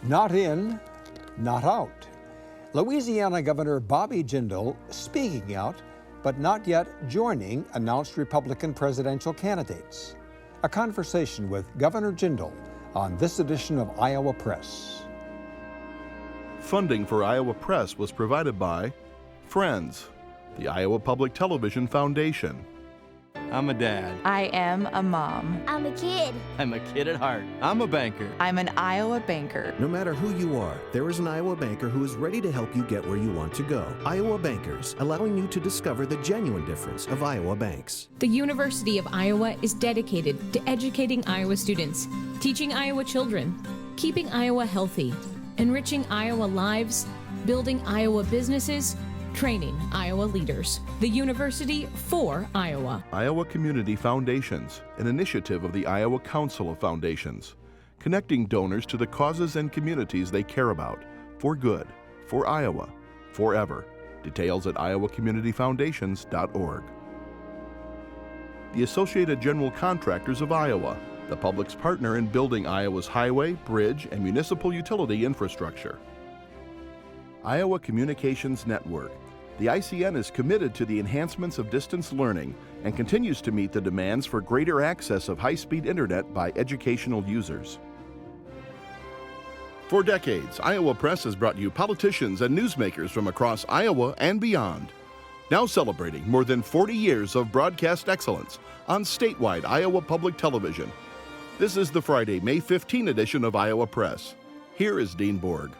Not in, not out. Louisiana Governor Bobby Jindal speaking out, but not yet joining announced Republican presidential candidates. A conversation with Governor Jindal on this edition of Iowa Press. Funding for Iowa Press was provided by Friends, the Iowa Public Television Foundation. I'm a dad. I am a mom. I'm a kid. I'm a kid at heart. I'm a banker. I'm an Iowa banker. No matter who you are, there is an Iowa banker who is ready to help you get where you want to go. Iowa Bankers, allowing you to discover the genuine difference of Iowa banks. The University of Iowa is dedicated to educating Iowa students, teaching Iowa children, keeping Iowa healthy, enriching Iowa lives, building Iowa businesses, training Iowa leaders. The University for Iowa. Iowa Community Foundations, an initiative of the Iowa Council of Foundations, connecting donors to the causes and communities they care about, for good, for Iowa, forever. Details at iowacommunityfoundations.org. The Associated General Contractors of Iowa, the public's partner in building Iowa's highway, bridge, and municipal utility infrastructure. Iowa Communications Network. The ICN is committed to the enhancements of distance learning and continues to meet the demands for greater access of high-speed internet by educational users. For decades, Iowa Press has brought you politicians and newsmakers from across Iowa and beyond. Now celebrating more than 40 years of broadcast excellence on statewide Iowa Public Television. This is the Friday, May 15 edition of Iowa Press. Here is Dean Borg.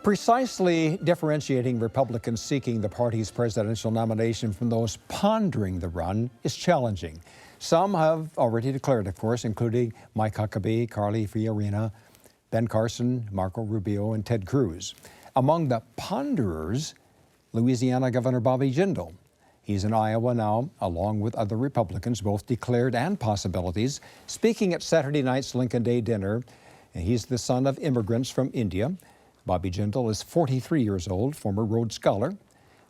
Precisely differentiating Republicans seeking the party's presidential nomination from those pondering the run is challenging. Some have already declared, of course, including Mike Huckabee, Carly Fiorina, Ben Carson, Marco Rubio, and Ted Cruz. Among the ponderers, Louisiana Governor Bobby Jindal. He's in Iowa now, along with other Republicans, both declared and possibilities, speaking at Saturday night's Lincoln Day dinner. And he's the son of immigrants from India. Bobby Jindal is 43 years old, former Rhodes Scholar,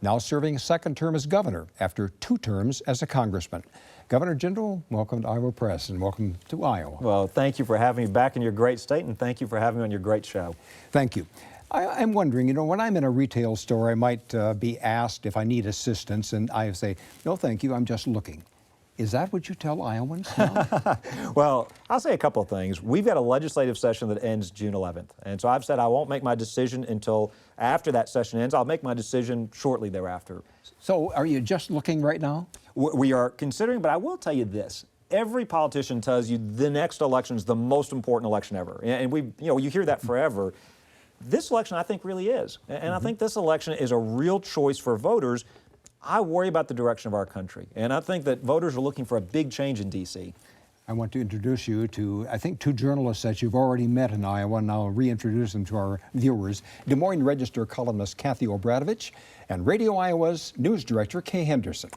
now serving a second term as governor after 2 terms as a congressman. Governor Jindal, welcome to Iowa Press and welcome to Iowa. Well, thank you for having me back in your great state, and thank you for having me on your great show. Thank you. I'm wondering, when I'm in a retail store, I might be asked if I need assistance, and I say, no, thank you, I'm just looking. Is that what you tell Iowans now? Well, I'll say a couple of things. We've got a legislative session that ends June 11th. And so I've said I won't make my decision until after that session ends. I'll make my decision shortly thereafter. So are you just looking right now? We are considering, but I will tell you this. Every politician tells you the next election is the most important election ever. And you hear that forever. This election, I think, really is. And I think this election is a real choice for voters. I worry about the direction of our country, and I think that voters are looking for a big change in D.C. I want to introduce you to, I think, 2 journalists that you've already met in Iowa, and I'll reintroduce them to our viewers. Des Moines Register columnist Kathie Obradovich and Radio Iowa's news director Kay Henderson.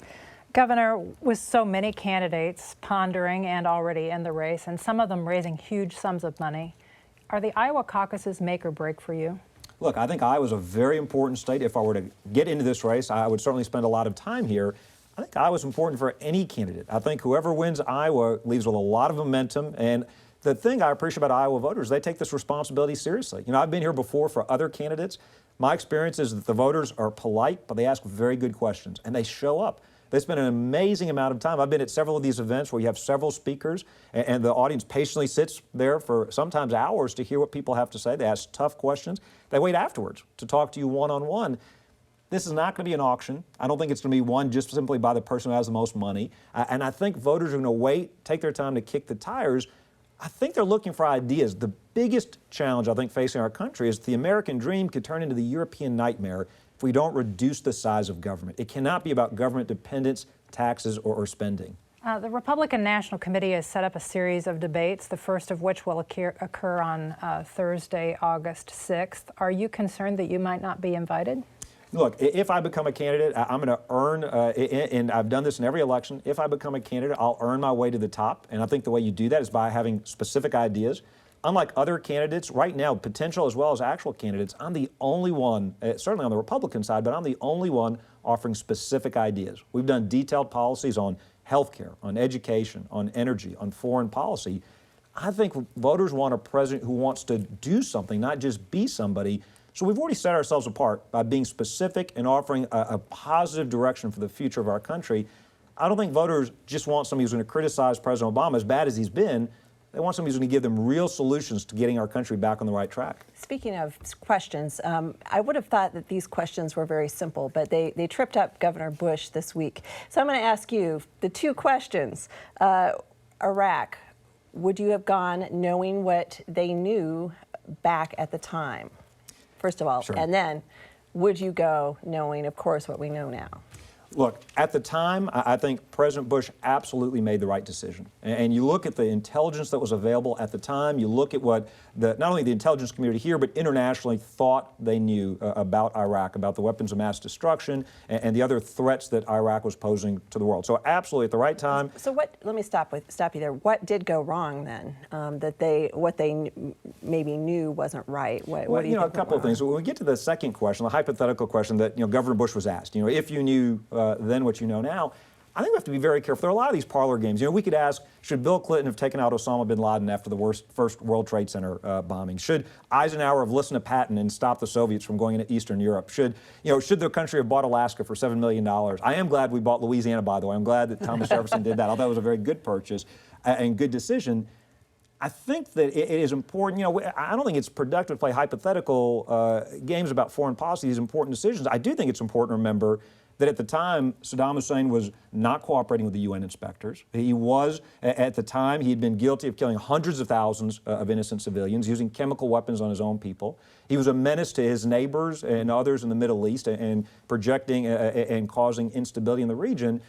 Governor, with so many candidates pondering and already in the race, and some of them raising huge sums of money, are the Iowa caucuses make or break for you? Look, I think Iowa's a very important state. If I were to get into this race, I would certainly spend a lot of time here. I think Iowa's important for any candidate. I think whoever wins Iowa leaves with a lot of momentum. And the thing I appreciate about Iowa voters, they take this responsibility seriously. I've been here before for other candidates. My experience is that the voters are polite, but they ask very good questions, and they show up. They spend an amazing amount of time. I've been at several of these events where you have several speakers, and the audience patiently sits there for sometimes hours to hear what people have to say. They ask tough questions. They wait afterwards to talk to you one-on-one. This is not going to be an auction. I don't think it's going to be won just simply by the person who has the most money. And I think voters are going to wait, take their time to kick the tires. I think they're looking for ideas. The biggest challenge, I think, facing our country is the American dream could turn into the European nightmare if we don't reduce the size of government. It cannot be about government dependence, taxes, or spending. The Republican National Committee has set up a series of debates, the first of which will occur on Thursday, August 6th. Are you concerned that you might not be invited? Look, if I become a candidate, I'm going to earn, and I've done this in every election, if I become a candidate, I'll earn my way to the top. And I think the way you do that is by having specific ideas. Unlike other candidates, right now, potential as well as actual candidates, I'm the only one, certainly on the Republican side, but I'm the only one offering specific ideas. We've done detailed policies on healthcare, on education, on energy, on foreign policy. I think voters want a president who wants to do something, not just be somebody. So we've already set ourselves apart by being specific and offering a positive direction for the future of our country. I don't think voters just want somebody who's going to criticize President Obama as bad as he's been. They want somebody who's going to give them real solutions to getting our country back on the right track. Speaking of questions, I would have thought that these questions were very simple, but they tripped up Governor Bush this week. So I'm going to ask you the two questions. Iraq, would you have gone knowing what they knew back at the time, first of all? Sure. And then, would you go knowing, of course, what we know now? Look, at the time, I think President Bush absolutely made the right decision. And you look at the intelligence that was available at the time, you look at what not only the intelligence community here, but internationally thought they knew about Iraq, about the weapons of mass destruction and the other threats that Iraq was posing to the world. So absolutely at the right time. So let me stop you there. What did go wrong then? What they maybe knew wasn't right? What do you think? A couple of things. When we get to the second question, the hypothetical question that Governor Bush was asked, if you knew then what you know now, I think we have to be very careful. There are a lot of these parlor games. We could ask, should Bill Clinton have taken out Osama bin Laden after the first World Trade Center bombing? Should Eisenhower have listened to Patton and stopped the Soviets from going into Eastern Europe? Should the country have bought Alaska for $7 million? I am glad we bought Louisiana, by the way. I'm glad that Thomas Jefferson did that. I thought it was a very good purchase and good decision. I think that it is important. I don't think it's productive to play hypothetical games about foreign policy, these important decisions. I do think it's important to remember that at the time, Saddam Hussein was not cooperating with the UN inspectors. He was, at the time, he had been guilty of killing hundreds of thousands of innocent civilians, using chemical weapons on his own people. He was a menace to his neighbors and others in the Middle East and projecting and causing instability in the region.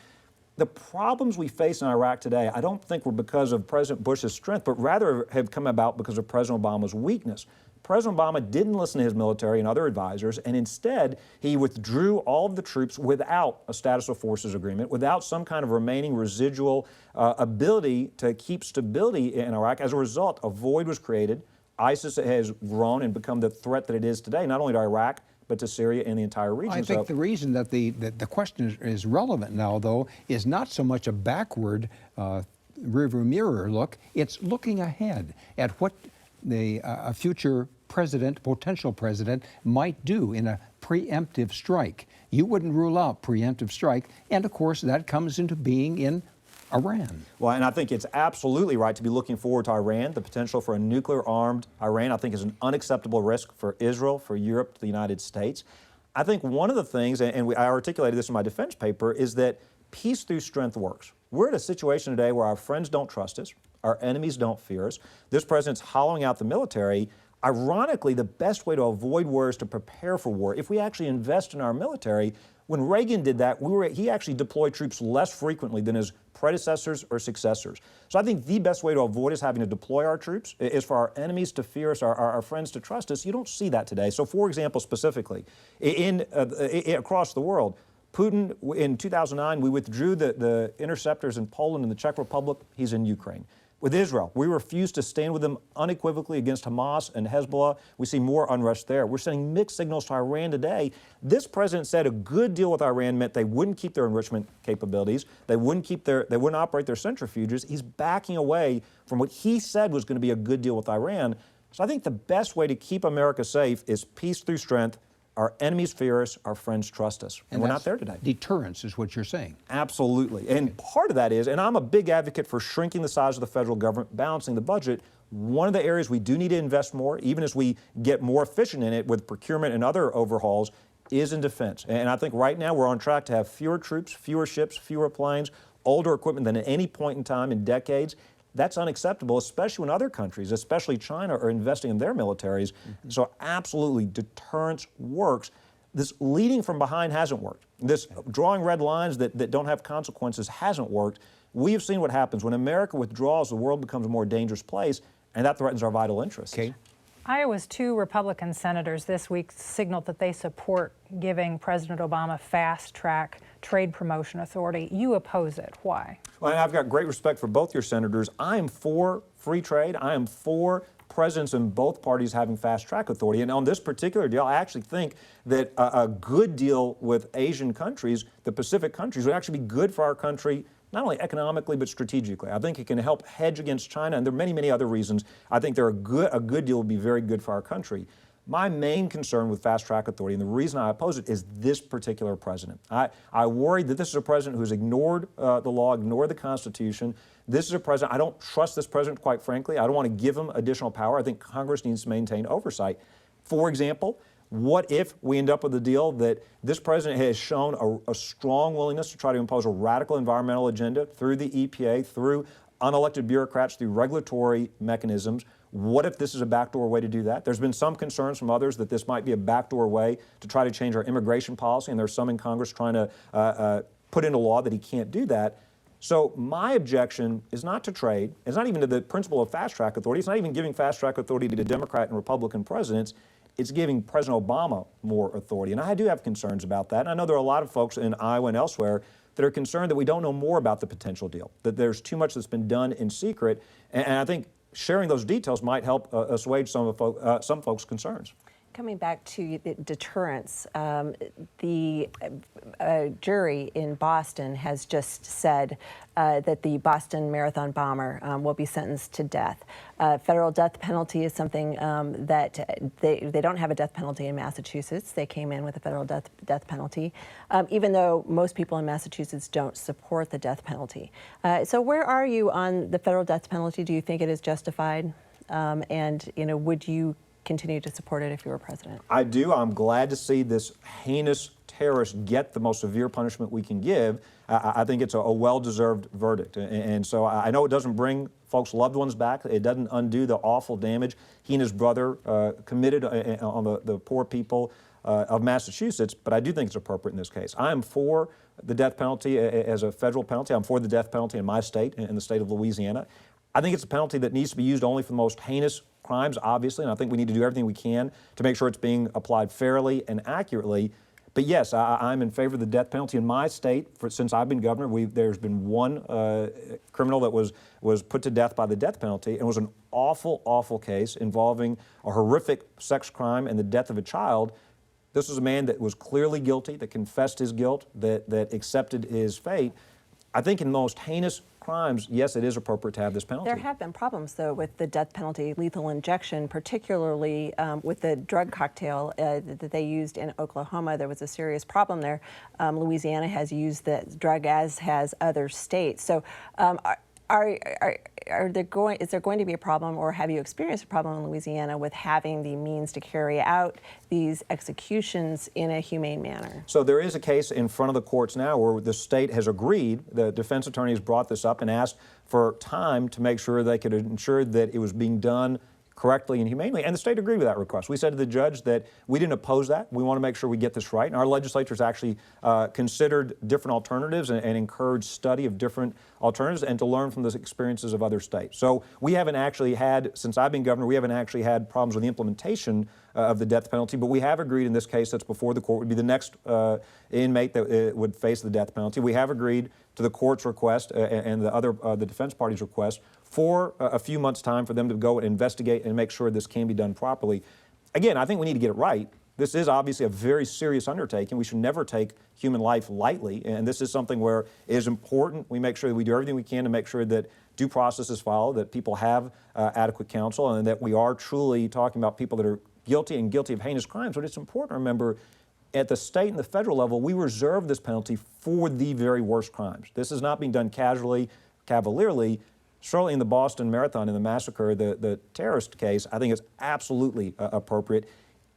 The problems we face in Iraq today, I don't think were because of President Bush's strength, but rather have come about because of President Obama's weakness. President Obama didn't listen to his military and other advisors, and instead he withdrew all of the troops without a status of forces agreement, without some kind of remaining residual ability to keep stability in Iraq. As a result, a void was created. ISIS has grown and become the threat that it is today, not only to Iraq, but to Syria and the entire region. I think the reason that the question is relevant now, though, is not so much a backward rearview mirror look. It's looking ahead at what a future potential president, might do in a preemptive strike. You wouldn't rule out preemptive strike, and of course that comes into being in Iran. Well, and I think it's absolutely right to be looking forward to Iran. The potential for a nuclear-armed Iran, I think, is an unacceptable risk for Israel, for Europe, to the United States. I think one of the things, and I articulated this in my defense paper, is that peace through strength works. We're at a situation today where our friends don't trust us, our enemies don't fear us. This president's hollowing out the military. Ironically, the best way to avoid war is to prepare for war. If we actually invest in our military, when Reagan did that, he actually deployed troops less frequently than his predecessors or successors. So I think the best way to avoid us having to deploy our troops is for our enemies to fear us, our friends to trust us. You don't see that today. So for example, specifically, across the world, Putin, in 2009, we withdrew the interceptors in Poland and the Czech Republic. He's in Ukraine. With Israel, we refuse to stand with them unequivocally against Hamas and Hezbollah. We see more unrest there. We're sending mixed signals to Iran today. This president said a good deal with Iran meant they wouldn't keep their enrichment capabilities. They wouldn't operate their centrifuges. He's backing away from what he said was going to be a good deal with Iran. So I think the best way to keep America safe is peace through strength. Our enemies fear us, our friends trust us. And we're not there today. Deterrence is what you're saying. Absolutely. And part of that is, and I'm a big advocate for shrinking the size of the federal government, balancing the budget. One of the areas we do need to invest more, even as we get more efficient in it with procurement and other overhauls, is in defense. And I think right now we're on track to have fewer troops, fewer ships, fewer planes, older equipment than at any point in time in decades. That's unacceptable, especially when other countries, especially China, are investing in their militaries. Mm-hmm. So absolutely, deterrence works. This leading from behind hasn't worked. This drawing red lines that don't have consequences hasn't worked. We have seen what happens. When America withdraws, the world becomes a more dangerous place, and that threatens our vital interests. Okay. Iowa's 2 Republican senators this week signaled that they support giving President Obama fast-track trade promotion authority. You oppose it. Why? Well, I've got great respect for both your senators. I am for free trade. I am for presidents in both parties having fast-track authority. And on this particular deal, I actually think that a good deal with Asian countries, the Pacific countries, would actually be good for our country not only economically but strategically. I think it can help hedge against China, and there are many, many other reasons. I think a good deal would be very good for our country. My main concern with fast track authority, and the reason I oppose it, is this particular president. I worry that this is a president who's ignored the law, ignored the Constitution. This is a president, I don't trust this president, quite frankly. I don't want to give him additional power. I think Congress needs to maintain oversight. For example, what if we end up with a deal that this president has shown a strong willingness to try to impose a radical environmental agenda through the EPA, through unelected bureaucrats, through regulatory mechanisms? What if this is a backdoor way to do that? There's been some concerns from others that this might be a backdoor way to try to change our immigration policy, and there's some in Congress trying to put into law that he can't do that. So my objection is not to trade. It's not even to the principle of fast track authority. It's not even giving fast track authority to Democrat and Republican presidents. It's giving President Obama more authority. And I do have concerns about that. And I know there are a lot of folks in Iowa and elsewhere that are concerned that we don't know more about the potential deal, that there's too much that's been done in secret. And I think sharing those details might help assuage some folks' concerns. Coming back to deterrence, the jury in Boston has just said that the Boston Marathon bomber will be sentenced to death. Federal death penalty is something that they don't have a death penalty in Massachusetts. They came in with a federal death penalty, even though most people in Massachusetts don't support the death penalty. So where are you on the federal death penalty? Do you think it is justified? And would you continue to support it if you were president? I do. I'm glad to see this heinous terrorist get the most severe punishment we can give. I think it's a well-deserved verdict. And so I know it doesn't bring folks' loved ones back. It doesn't undo the awful damage he and his brother committed on the poor people of Massachusetts, but I do think it's appropriate in this case. I am for the death penalty as a federal penalty. I'm for the death penalty in my state, in the state of Louisiana. I think it's a penalty that needs to be used only for the most heinous crimes, obviously, and I think we need to do everything we can to make sure it's being applied fairly and accurately. But yes, I'm in favor of the death penalty in my state. Since I've been governor, there's been one criminal that was put to death by the death penalty, and it was an awful, awful case involving a horrific sex crime and the death of a child. This was a man that was clearly guilty, that confessed his guilt, that accepted his fate. I think in the most heinous crimes, yes, it is appropriate to have this penalty. There have been problems, though, with the death penalty, lethal injection, particularly with the drug cocktail that they used in Oklahoma. There was a serious problem there. Louisiana has used the drug, as has other states. So is there going to be a problem, or have you experienced a problem in Louisiana with having the means to carry out these executions in a humane manner? So there is a case in front of the courts now where the state has agreed, the defense attorney has brought this up and asked for time to make sure they could ensure that it was being done correctly and humanely, and the state agreed with that request. We said to the judge that we didn't oppose that. We want to make sure we get this right, and our legislatures actually considered different alternatives and encouraged study of different alternatives and to learn from the experiences of other states. So we haven't actually had, since I've been governor, we haven't actually had problems with the implementation of the death penalty, but we have agreed in this case that's before the court would be the next inmate that would face the death penalty. We have agreed to the court's request and the defense party's request for a few months' time for them to go and investigate and make sure this can be done properly. Again, I think we need to get it right. This is obviously a very serious undertaking. We should never take human life lightly, and this is something where it is important we make sure that we do everything we can to make sure that due process is followed, that people have adequate counsel, and that we are truly talking about people that are guilty and guilty of heinous crimes. But it's important to remember, at the state and the federal level, we reserve this penalty for the very worst crimes. This is not being done casually, cavalierly. Certainly in the Boston Marathon, in the massacre, the terrorist case, I think it's absolutely appropriate.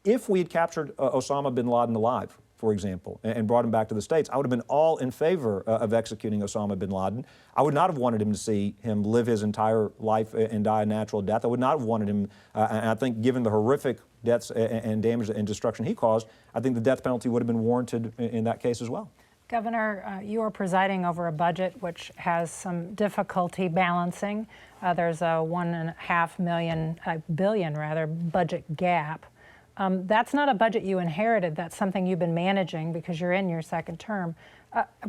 If we had captured Osama bin Laden alive, for example, and brought him back to the States, I would have been all in favor of executing Osama bin Laden. I would not have wanted him to see him live his entire life and die a natural death. I would not have wanted him, and I think given the horrific deaths and damage and destruction he caused, I think the death penalty would have been warranted in that case as well. Governor, you are presiding over a budget which has some difficulty balancing. There's a $1.5 billion budget gap. That's not a budget you inherited. That's something you've been managing because you're in your second term.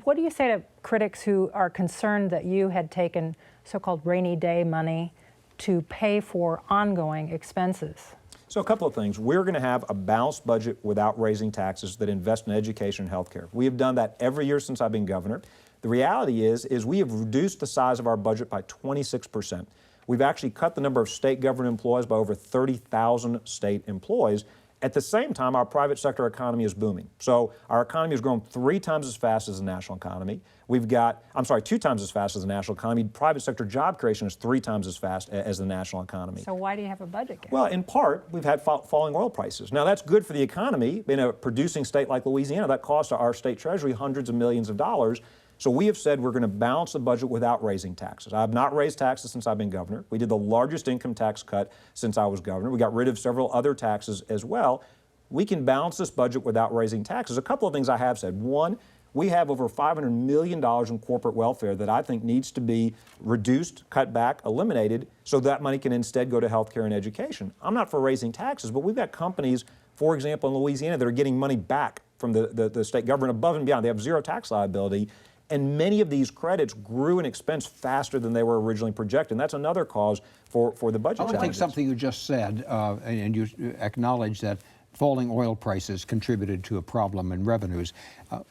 What do you say to critics who are concerned that you had taken so-called rainy day money to pay for ongoing expenses? So a couple of things. We're going to have a balanced budget without raising taxes that invest in education and health care. We have done that every year since I've been governor. The reality is we have reduced the size of our budget by 26%. We've actually cut the number of state government employees by over 30,000 state employees. At the same time, our private sector economy is booming. So our economy has grown 3 times as fast as the national economy. We've got, 2 times as fast as the national economy. Private sector job creation is 3 times as fast as the national economy. So why do you have a budget gap? Well, in part, we've had falling oil prices. Now, that's good for the economy. In a producing state like Louisiana, that costs our state treasury hundreds of millions of dollars. So we have said we're going to balance the budget without raising taxes. I have not raised taxes since I've been governor. We did the largest income tax cut since I was governor. We got rid of several other taxes as well. We can balance this budget without raising taxes. A couple of things I have said. One, we have over $500 million in corporate welfare that I think needs to be reduced, cut back, eliminated, so that money can instead go to healthcare and education. I'm not for raising taxes, but we've got companies, for example, in Louisiana that are getting money back from the state government above and beyond. They have zero tax liability. And many of these credits grew in expense faster than they were originally projected. And that's another cause for the budget I want to take challenges. something you just said, and you acknowledge that falling oil prices contributed to a problem in revenues.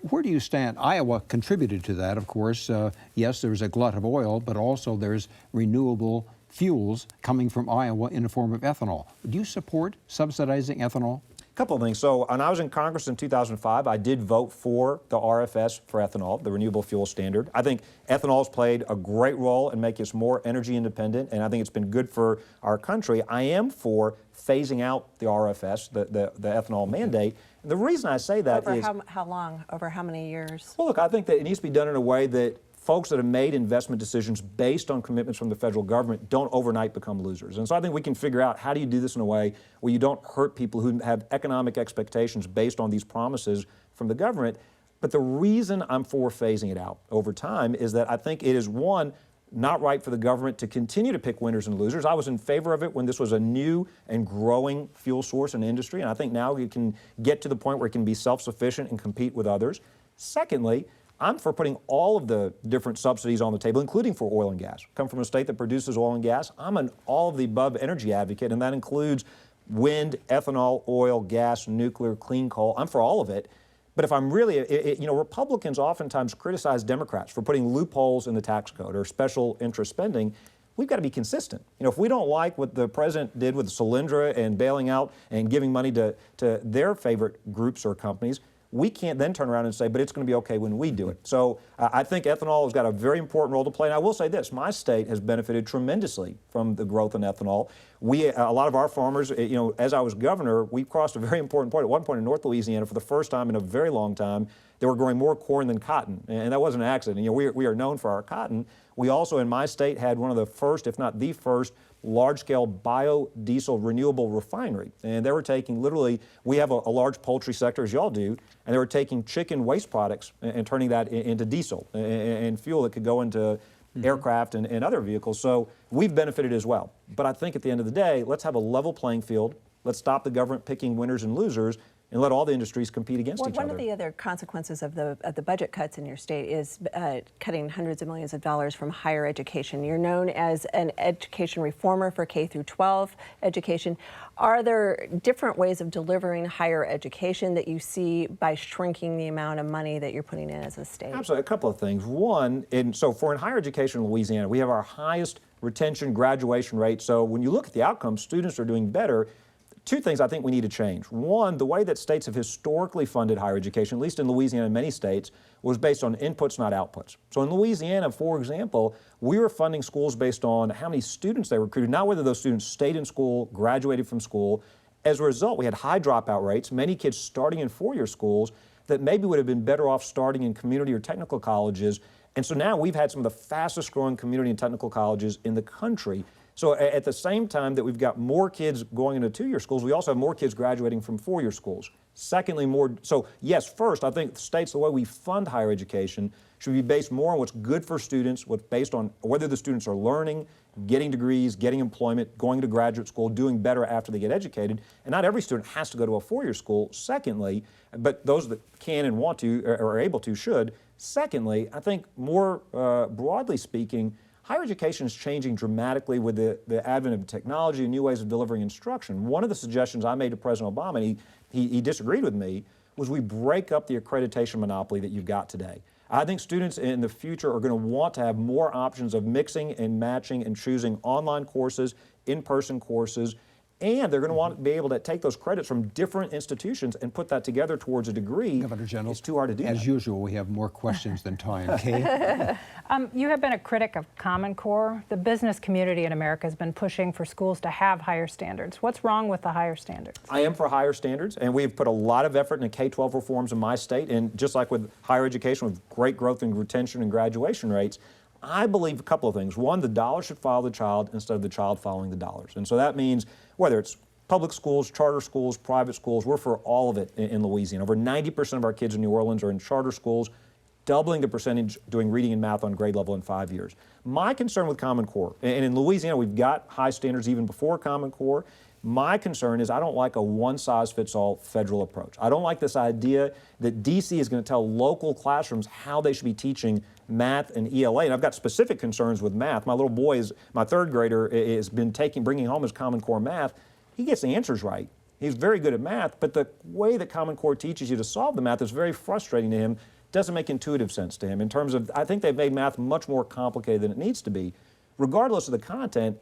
Where do you stand? Iowa contributed to that, of course. Yes, there's a glut of oil, but also there's renewable fuels coming from Iowa in the form of ethanol. Do you support subsidizing ethanol? Couple of things. So when I was in Congress in 2005, I did vote for the RFS for ethanol, the Renewable Fuel Standard. I think ethanol has played a great role in making us more energy independent, and I think it's been good for our country. I am for phasing out the RFS, the ethanol mandate. And the reason I say that is... Over how long? Over how many years? Well, look, I think that it needs to be done in a way that folks that have made investment decisions based on commitments from the federal government don't overnight become losers. And so I think we can figure out how do you do this in a way where you don't hurt people who have economic expectations based on these promises from the government. But the reason I'm for phasing it out over time is that I think it is, one, not right for the government to continue to pick winners and losers. I was in favor of it when this was a new and growing fuel source and industry, and I think now it can get to the point where it can be self-sufficient and compete with others. Secondly, I'm for putting all of the different subsidies on the table, including for oil and gas. I come from a state that produces oil and gas. I'm an all of the above energy advocate, and that includes wind, ethanol, oil, gas, nuclear, clean coal. I'm for all of it. But if I'm really, Republicans oftentimes criticize Democrats for putting loopholes in the tax code or special interest spending. We've got to be consistent. If we don't like what the president did with Solyndra and bailing out and giving money to their favorite groups or companies, we can't then turn around and say, but it's going to be okay when we do it. So I think ethanol has got a very important role to play. And I will say this, my state has benefited tremendously from the growth in ethanol. A lot of our farmers, as I was governor, we crossed a very important point. At one point in North Louisiana, for the first time in a very long time, they were growing more corn than cotton. And that wasn't an accident. We are known for our cotton. We also, in my state, had one of the first, if not the first, large-scale biodiesel renewable refinery. And they were taking literally, we have a large poultry sector, as y'all do, and they were taking chicken waste products and turning that into diesel and fuel that could go into aircraft and other vehicles. So we've benefited as well. But I think at the end of the day, let's have a level playing field. Let's stop the government picking winners and losers and let all the industries compete against each other. One of the other consequences of the budget cuts in your state is cutting hundreds of millions of dollars from higher education. You're known as an education reformer for K through 12 education. Are there different ways of delivering higher education that you see by shrinking the amount of money that you're putting in as a state? Absolutely. A couple of things. One, so for in higher education in Louisiana, we have our highest retention graduation rate. So when you look at the outcomes, students are doing better. Two things I think we need to change. One, the way that states have historically funded higher education, at least in Louisiana and many states, was based on inputs, not outputs. So in Louisiana, for example, we were funding schools based on how many students they recruited, not whether those students stayed in school, graduated from school. As a result, we had high dropout rates, many kids starting in four-year schools that maybe would have been better off starting in community or technical colleges. And so now we've had some of the fastest growing community and technical colleges in the country. So at the same time that we've got more kids going into two-year schools, we also have more kids graduating from four-year schools. Secondly, yes, first, I think the states, the way we fund higher education should be based more on what's good for students, what's based on whether the students are learning, getting degrees, getting employment, going to graduate school, doing better after they get educated. And not every student has to go to a four-year school, secondly, but those that can and want to or are able to should. Secondly, I think more broadly speaking, higher education is changing dramatically with the advent of technology and new ways of delivering instruction. One of the suggestions I made to President Obama, and he disagreed with me, was we break up the accreditation monopoly that you've got today. I think students in the future are going to want to have more options of mixing and matching and choosing online courses, in-person courses, and they're going to want to be able to take those credits from different institutions and put that together towards a degree. Governor Jindal, it's too hard to do as that. usual, we have more questions than time. Kay? You have been a critic of Common Core. The business community in America has been pushing for schools to have higher standards. What's wrong with the higher standards? I am for higher standards, and we've put a lot of effort into K-12 reforms in my state, and just like with higher education, with great growth in retention and graduation rates, I believe a couple of things. One, the dollar should follow the child instead of the child following the dollars. And so that means whether it's public schools, charter schools, private schools, we're for all of it in Louisiana. Over 90% of our kids in New Orleans are in charter schools, doubling the percentage doing reading and math on grade level in 5 years. My concern with Common Core, and in Louisiana we've got high standards even before Common Core, my concern is I don't like a one-size-fits-all federal approach. I don't like this idea that DC is going to tell local classrooms how they should be teaching math and ELA. And I've got specific concerns with math. My little boy, my third grader, has been bringing home his Common Core math. He gets the answers right. He's very good at math, but the way that Common Core teaches you to solve the math is very frustrating to him. Doesn't make intuitive sense to him in terms of, I think they've made math much more complicated than it needs to be. Regardless of the content,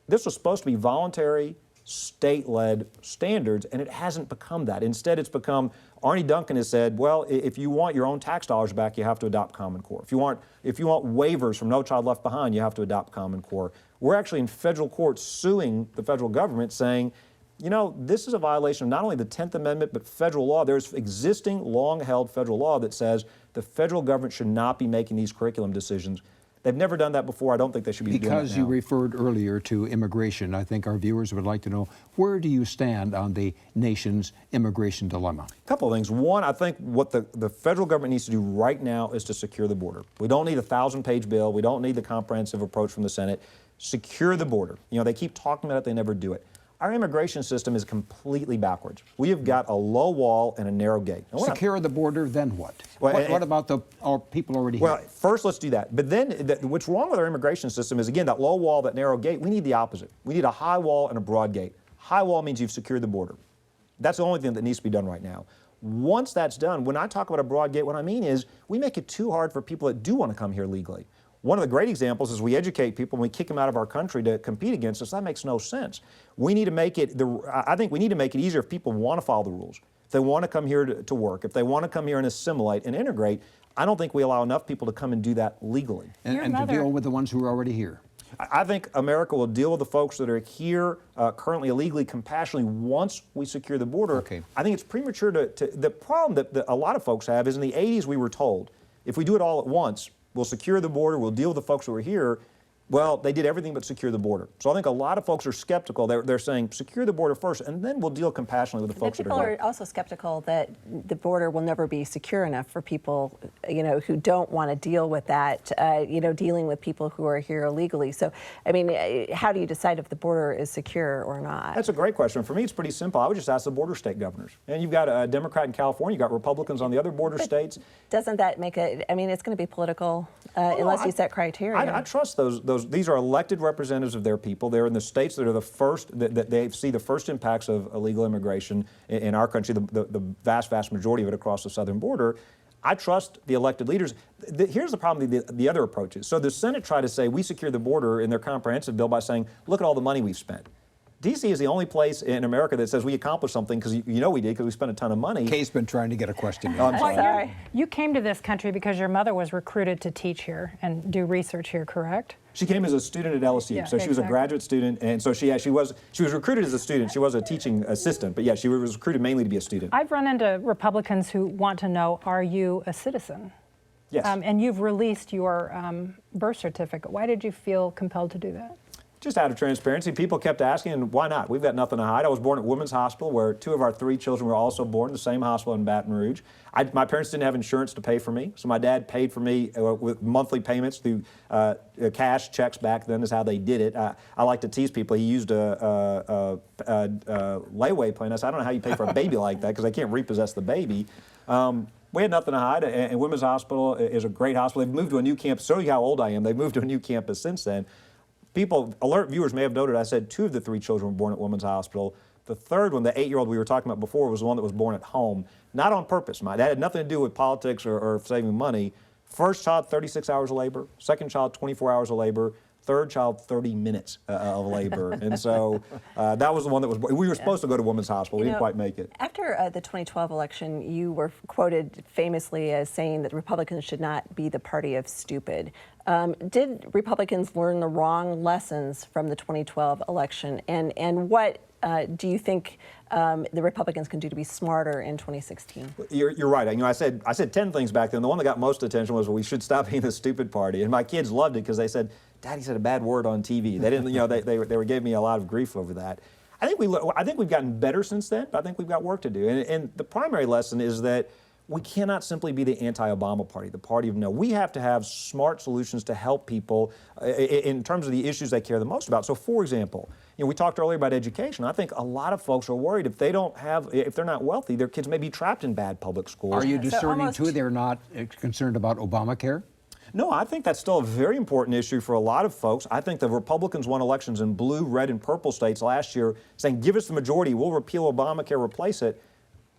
this was supposed to be voluntary, state-led standards, and it hasn't become that. Instead, it's become, Arnie Duncan has said, well, if you want your own tax dollars back, you have to adopt Common Core. If you want waivers from No Child Left Behind, you have to adopt Common Core. We're actually in federal court suing the federal government saying, you know, this is a violation of not only the 10th Amendment, but federal law. There's existing, long-held federal law that says the federal government should not be making these curriculum decisions. They've never done that before. I don't think they should be doing that now. Because you referred earlier to immigration, I think our viewers would like to know, where do you stand on the nation's immigration dilemma? A couple of things. One, I think what the federal government needs to do right now is to secure the border. We don't need a 1,000-page bill. We don't need the comprehensive approach from the Senate. Secure the border. You know, they keep talking about it, they never do it. Our immigration system is completely backwards. We have got a low wall and a narrow gate. Secure the border, then what? Well, what about our people already here? Well, first let's do that. But then what's wrong with our immigration system is, again, that low wall, that narrow gate. We need the opposite. We need a high wall and a broad gate. High wall means you've secured the border. That's the only thing that needs to be done right now. Once that's done, when I talk about a broad gate, what I mean is we make it too hard for people that do want to come here legally. One of the great examples is we educate people and we kick them out of our country to compete against us. That makes no sense. We need to make it, I think we need to make it easier if people want to follow the rules. If they want to come here to work, if they want to come here and assimilate and integrate, I don't think we allow enough people to come and do that legally. And to deal with the ones who are already here. I think America will deal with the folks that are here currently illegally compassionately once we secure the border. Okay. I think it's premature the problem that a lot of folks have is in the 80s we were told, if we do it all at once, we'll secure the border, we'll deal with the folks who are here. Well, they did everything but secure the border. So I think a lot of folks are skeptical. They're saying, secure the border first, and then we'll deal compassionately with the folks that are here. People are also skeptical that the border will never be secure enough for people, you know, who don't want to deal with that, you know, dealing with people who are here illegally. So, I mean, how do you decide if the border is secure or not? That's a great question. For me, it's pretty simple. I would just ask the border state governors. And you've got a Democrat in California, you've got Republicans on the other border states. Doesn't that make it, I mean, it's going to be political unless you set criteria. I trust those. These are elected representatives of their people. They're in the states that are the first, that they see the first impacts of illegal immigration in our country, the vast, vast majority of it across the southern border. I trust the elected leaders. Here's the problem, the other approaches. So the Senate tried to say, we secure the border in their comprehensive bill by saying, look at all the money we've spent. D.C. is the only place in America that says we accomplished something because you know we did because we spent a ton of money. Kay's been trying to get a question in. Oh, I'm sorry. Sorry. You came to this country because your mother was recruited to teach here and do research here, correct? She came as a student at LSU, Yeah, so she was a graduate student, and so she was recruited as a student. She was a teaching assistant, but yeah, she was recruited mainly to be a student. I've run into Republicans who want to know, are you a citizen? Yes. And you've released your birth certificate. Why did you feel compelled to do that? Just out of transparency, people kept asking, and why not? We've got nothing to hide. I was born at Women's Hospital, where 2 of our 3 children were also born in the same hospital in Baton Rouge. My parents didn't have insurance to pay for me, so my dad paid for me with monthly payments through cash checks back then is how they did it. I like to tease people. He used a layaway plan. I said, I don't know how you pay for a baby like that because I can't repossess the baby. We had nothing to hide, and Women's Hospital is a great hospital. They've moved to a new campus. So you how old I am. They've moved to a new campus since then. People, alert viewers may have noted, I said 2 of the 3 children were born at Women's Hospital. The third one, the 8-year-old we were talking about before, was the one that was born at home. Not on purpose, that had nothing to do with politics or saving money. First child, 36 hours of labor. Second child, 24 hours of labor. Third child, 30 minutes of labor. And so that was the one that was, we were supposed to go to Women's Hospital. We didn't quite make it. After the 2012 election, you were quoted famously as saying that Republicans should not be the party of stupid. Did Republicans learn the wrong lessons from the 2012 election? And what do you think the Republicans can do to be smarter in 2016? You're right. I said 10 things back then. The one that got most attention was, well, we should stop being the stupid party. And my kids loved it because they said, Daddy said a bad word on TV. They didn't, they gave me a lot of grief over that. I think we've gotten better since then, but I think we've got work to do. And the primary lesson is that we cannot simply be the anti-Obama party, the party of no. We have to have smart solutions to help people in terms of the issues they care the most about. So, for example, we talked earlier about education. I think a lot of folks are worried if they're not wealthy, their kids may be trapped in bad public schools. Are you discerning too they're not concerned about Obamacare? No, I think that's still a very important issue for a lot of folks. I think the Republicans won elections in blue, red, and purple states last year saying, give us the majority, we'll repeal Obamacare, replace it.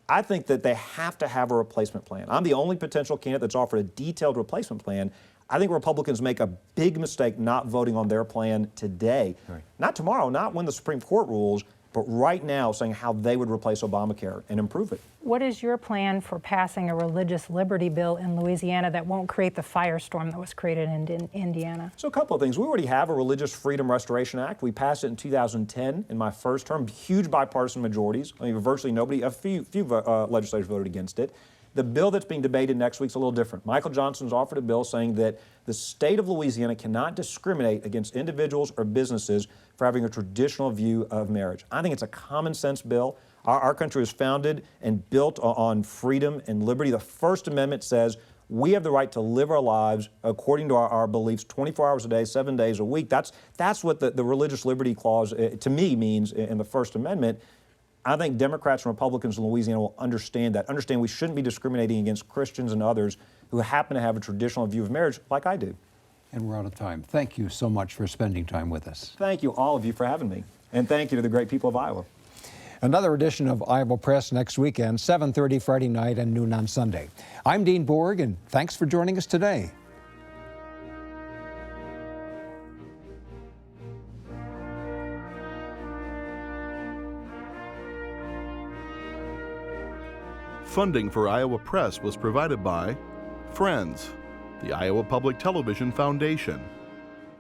I think that they have to have a replacement plan. I'm the only potential candidate that's offered a detailed replacement plan. I think Republicans make a big mistake not voting on their plan today. Right. Not tomorrow, not when the Supreme Court rules, but right now saying how they would replace Obamacare and improve it. What is your plan for passing a religious liberty bill in Louisiana that won't create the firestorm that was created in Indiana? So a couple of things. We already have a Religious Freedom Restoration Act. We passed it in 2010 in my first term, huge bipartisan majorities. Virtually nobody, a few legislators voted against it. The bill that's being debated next week is a little different. Michael Johnson's offered a bill saying that the state of Louisiana cannot discriminate against individuals or businesses for having a traditional view of marriage. I think it's a common sense bill. Our country was founded and built on freedom and liberty. The First Amendment says we have the right to live our lives according to our beliefs 24 hours a day, 7 days a week. That's what the Religious Liberty Clause, to me, means in the First Amendment. I think Democrats and Republicans in Louisiana will understand that, understand we shouldn't be discriminating against Christians and others who happen to have a traditional view of marriage like I do. And we're out of time. Thank you so much for spending time with us. Thank you, all of you, for having me. And thank you to the great people of Iowa. Another edition of Iowa Press next weekend, 7:30 Friday night and noon on Sunday. I'm Dean Borg, and thanks for joining us today. Funding for Iowa Press was provided by Friends, the Iowa Public Television Foundation.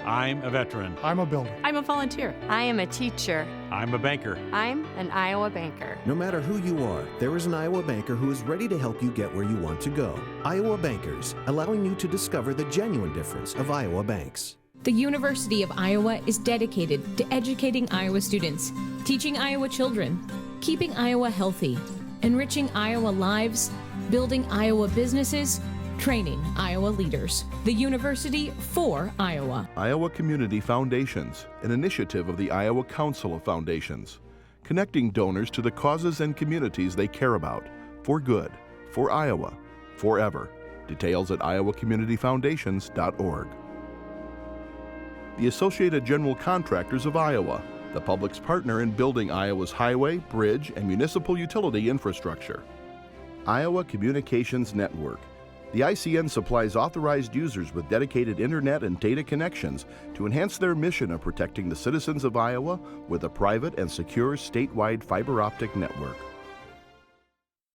I'm a veteran. I'm a builder. I'm a volunteer. I am a teacher. I'm a banker. I'm an Iowa banker. No matter who you are, there is an Iowa banker who is ready to help you get where you want to go. Iowa Bankers, allowing you to discover the genuine difference of Iowa banks. The University of Iowa is dedicated to educating Iowa students, teaching Iowa children, keeping Iowa healthy, enriching Iowa lives, building Iowa businesses, training Iowa leaders. The University for Iowa. Iowa Community Foundations, an initiative of the Iowa Council of Foundations, connecting donors to the causes and communities they care about, for good, for Iowa, forever. Details at iowacommunityfoundations.org. The Associated General Contractors of Iowa, the public's partner in building Iowa's highway, bridge, and municipal utility infrastructure. Iowa Communications Network. The ICN supplies authorized users with dedicated internet and data connections to enhance their mission of protecting the citizens of Iowa with a private and secure statewide fiber optic network.